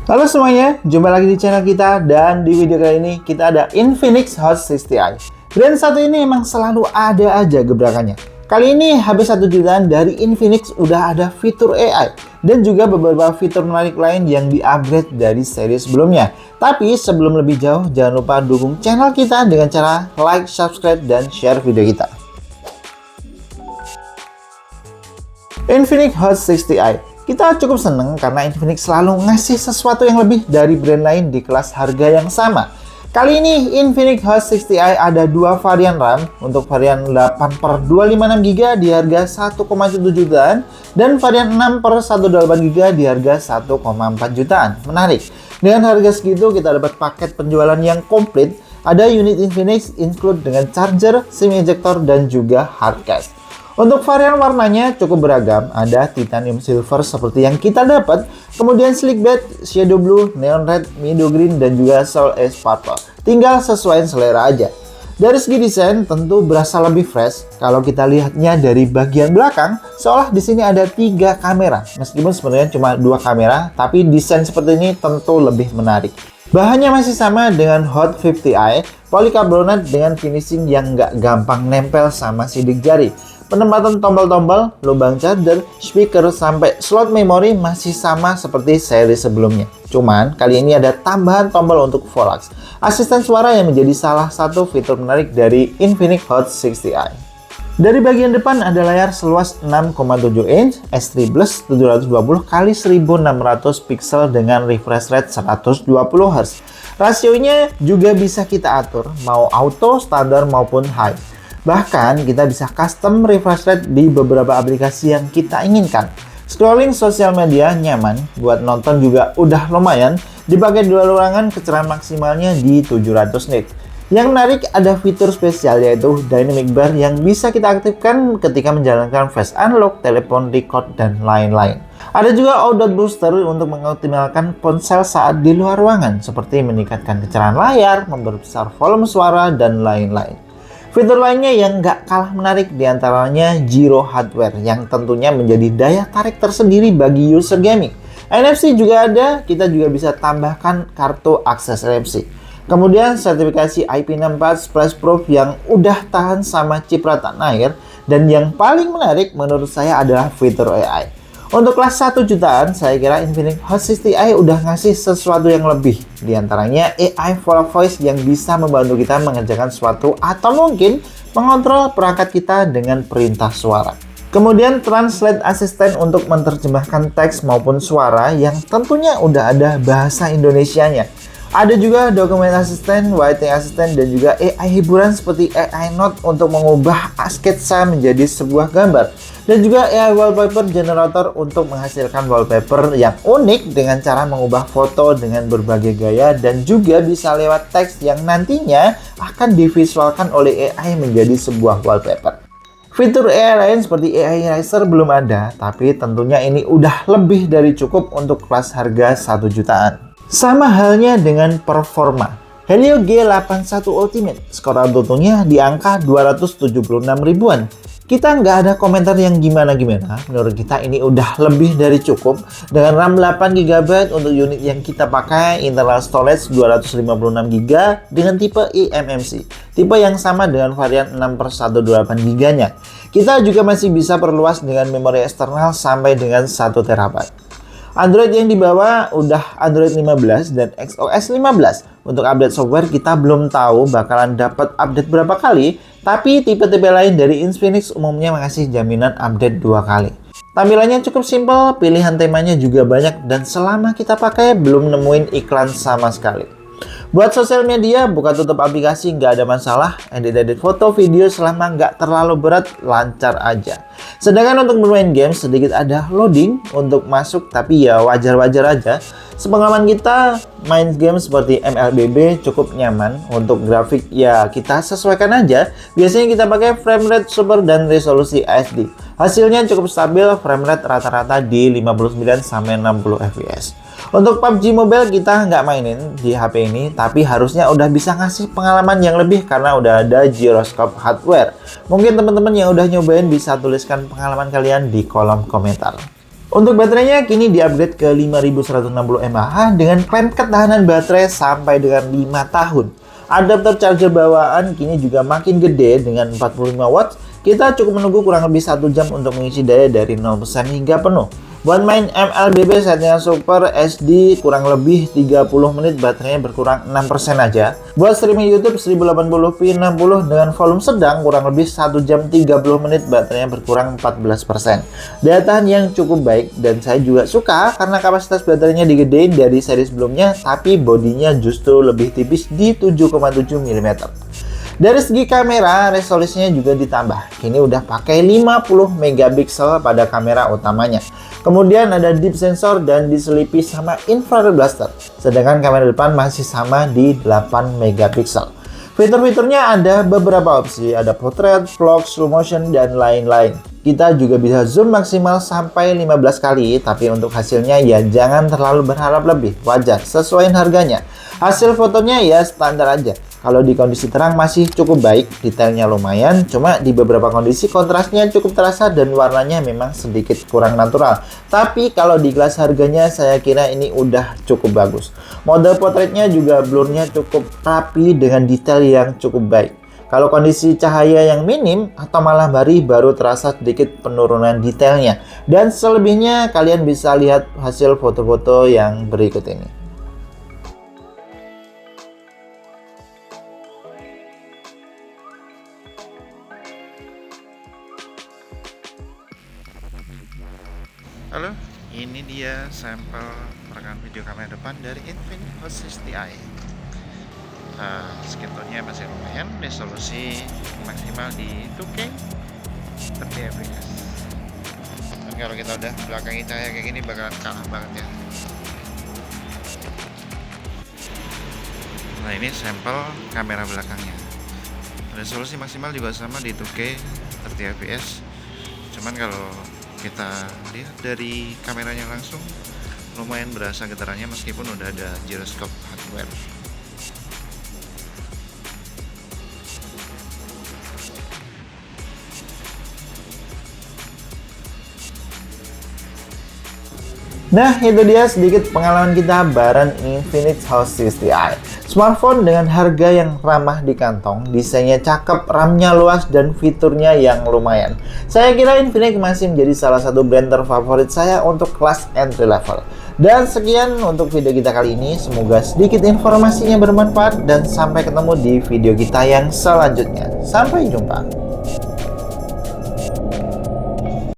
Halo semuanya, jumpa lagi di channel kita dan di video kali ini kita ada Infinix Hot 60i. Brand satu ini emang selalu ada aja gebrakannya. Kali ini habis 1 jutaan dari Infinix udah ada fitur AI dan juga beberapa fitur menarik lain yang di-upgrade dari seri sebelumnya. Tapi sebelum lebih jauh, jangan lupa dukung channel kita dengan cara like, subscribe, dan share video kita. Infinix Hot 60i. Kita cukup seneng karena Infinix selalu ngasih sesuatu yang lebih dari brand lain di kelas harga yang sama. Kali ini Infinix Hot 60i ada 2 varian RAM. Untuk varian 8/256GB di harga 1,7 jutaan dan varian 6/128GB di harga 1,4 jutaan. Menarik. Dengan harga segitu kita dapat paket penjualan yang komplit. Ada unit Infinix include dengan charger, SIM ejector, dan juga hard case. Untuk varian warnanya cukup beragam, ada titanium silver seperti yang kita dapat, kemudian sleek beige, shadow blue, neon red, meadow green, dan juga soul ash purple. Tinggal sesuai selera aja. Dari segi desain tentu berasa lebih fresh. Kalau kita lihatnya dari bagian belakang, seolah di sini ada 3 kamera. Meskipun sebenarnya cuma 2 kamera, tapi desain seperti ini tentu lebih menarik. Bahannya masih sama dengan Hot 50i, polikarbonat dengan finishing yang nggak gampang nempel sama sidik jari. Penempatan tombol-tombol, lubang charger, speaker, sampai slot memori masih sama seperti seri sebelumnya. Cuman, kali ini ada tambahan tombol untuk Vorax, asisten suara yang menjadi salah satu fitur menarik dari Infinix Hot 60i. Dari bagian depan ada layar seluas 6,7 inch, S3 Plus 720x1600 pixel dengan refresh rate 120Hz. Rasionya juga bisa kita atur, mau auto, standar, maupun high. Bahkan kita bisa custom refresh rate di beberapa aplikasi yang kita inginkan. Scrolling sosial media nyaman, buat nonton juga udah lumayan. Dipakai dual ruangan, kecerahan maksimalnya di 700 nit. Yang menarik ada fitur spesial yaitu dynamic bar yang bisa kita aktifkan ketika menjalankan face unlock, telepon, record, dan lain-lain. Ada juga outdoor booster untuk mengoptimalkan ponsel saat di luar ruangan, seperti meningkatkan kecerahan layar, memperbesar volume suara, dan lain-lain. Fitur lainnya yang nggak kalah menarik diantaranya Gyro Hardware yang tentunya menjadi daya tarik tersendiri bagi user gaming. NFC juga ada, kita juga bisa tambahkan kartu akses NFC. Kemudian sertifikasi IP64 Splash Proof yang udah tahan sama cipratan air. Dan yang paling menarik menurut saya adalah fitur AI. Untuk kelas 1 jutaan, saya kira Infinix Hot 60i udah ngasih sesuatu yang lebih. Di antaranya AI Full Voice yang bisa membantu kita mengerjakan sesuatu atau mungkin mengontrol perangkat kita dengan perintah suara. Kemudian Translate Assistant untuk menerjemahkan teks maupun suara yang tentunya udah ada bahasa Indonesianya. Ada juga Document Assistant, Writing Assistant, dan juga AI hiburan seperti AI Note untuk mengubah sketsa menjadi sebuah gambar. Dan juga AI Wallpaper Generator untuk menghasilkan wallpaper yang unik dengan cara mengubah foto dengan berbagai gaya dan juga bisa lewat teks yang nantinya akan divisualkan oleh AI menjadi sebuah wallpaper. Fitur AI lain seperti AI Eraser belum ada, tapi tentunya ini udah lebih dari cukup untuk kelas harga 1 jutaan. Sama halnya dengan performa. Helio G81 Ultimate, skor AnTuTu-nya di angka 276 ribuan. Kita nggak ada komentar yang gimana-gimana, menurut kita ini udah lebih dari cukup. Dengan RAM 8GB untuk unit yang kita pakai, internal storage 256GB dengan tipe eMMC. Tipe yang sama dengan varian 6/128GB-nya. Kita juga masih bisa perluas dengan memori eksternal sampai dengan 1TB. Android yang dibawa udah Android 15 dan XOS 15. Untuk update software kita belum tahu bakalan dapat update berapa kali, tapi tipe-tipe lain dari Infinix umumnya mengasih jaminan update 2 kali. Tampilannya cukup simpel, pilihan temanya juga banyak, dan selama kita pakai belum nemuin iklan sama sekali. Buat sosial media, buka tutup aplikasi nggak ada masalah. Edit-edit foto, video selama nggak terlalu berat, lancar aja. Sedangkan untuk bermain game sedikit ada loading untuk masuk, tapi ya wajar-wajar aja. Sepengalaman kita, main game seperti MLBB cukup nyaman. Untuk grafik ya kita sesuaikan aja. Biasanya kita pakai frame rate super dan resolusi HD. Hasilnya cukup stabil, frame rate rata-rata di 59-60 fps. Untuk PUBG Mobile kita nggak mainin di HP ini, tapi harusnya udah bisa ngasih pengalaman yang lebih karena udah ada gyroscope hardware. Mungkin teman-teman yang udah nyobain bisa tuliskan pengalaman kalian di kolom komentar. Untuk baterainya kini di-upgrade ke 5160 mAh dengan klaim ketahanan baterai sampai dengan 5 tahun. Adapter charger bawaan kini juga makin gede dengan 45 watts. Kita cukup menunggu kurang lebih 1 jam untuk mengisi daya dari 0% hingga penuh. Buat main MLBB settingan Super SD kurang lebih 30 menit baterainya berkurang 6% aja. Buat streaming YouTube 1080p 60 dengan volume sedang kurang lebih 1 jam 30 menit baterainya berkurang 14%. Daya tahan yang cukup baik dan saya juga suka karena kapasitas baterainya digedein dari seri sebelumnya tapi bodinya justru lebih tipis di 7,7 mm. Dari segi kamera, resolusinya juga ditambah. Kini udah pakai 50 megapiksel pada kamera utamanya. Kemudian ada deep sensor dan diselipi sama infrared blaster. Sedangkan kamera depan masih sama di 8 megapiksel. Fitur-fiturnya ada beberapa opsi, ada portrait, vlog, slow motion, dan lain-lain. Kita juga bisa zoom maksimal sampai 15 kali, tapi untuk hasilnya ya jangan terlalu berharap lebih, wajar, sesuaiin harganya. Hasil fotonya ya standar aja. Kalau di kondisi terang masih cukup baik, detailnya lumayan, cuma di beberapa kondisi kontrasnya cukup terasa dan warnanya memang sedikit kurang natural. Tapi kalau di kelas harganya saya kira ini udah cukup bagus. Mode portraitnya juga blurnya cukup rapi dengan detail yang cukup baik. Kalau kondisi cahaya yang minim atau malah baru terasa sedikit penurunan detailnya. Dan selebihnya kalian bisa lihat hasil foto-foto yang berikut ini. Halo, ini dia sampel perekaman video kamera depan dari Infinix Hot 60i. Skin-tone-nya masih lumayan, resolusi maksimal di 2K 30 fps. Dan kalau kita udah belakangi cahaya kayak gini bakalan kalah banget ya. Nah, ini sampel kamera belakangnya. Resolusi maksimal juga sama di 2K 30 fps. Cuman kalau kita lihat dari kameranya langsung lumayan berasa getarannya meskipun udah ada gyroscope hardware. Nah, itu dia sedikit pengalaman kita bareng Infinix Hot 60i. Smartphone dengan harga yang ramah di kantong, desainnya cakep, RAM-nya luas, dan fiturnya yang lumayan. Saya kira Infinix masih menjadi salah satu brand terfavorit saya untuk kelas entry level. Dan sekian untuk video kita kali ini. Semoga sedikit informasinya bermanfaat dan sampai ketemu di video kita yang selanjutnya. Sampai jumpa.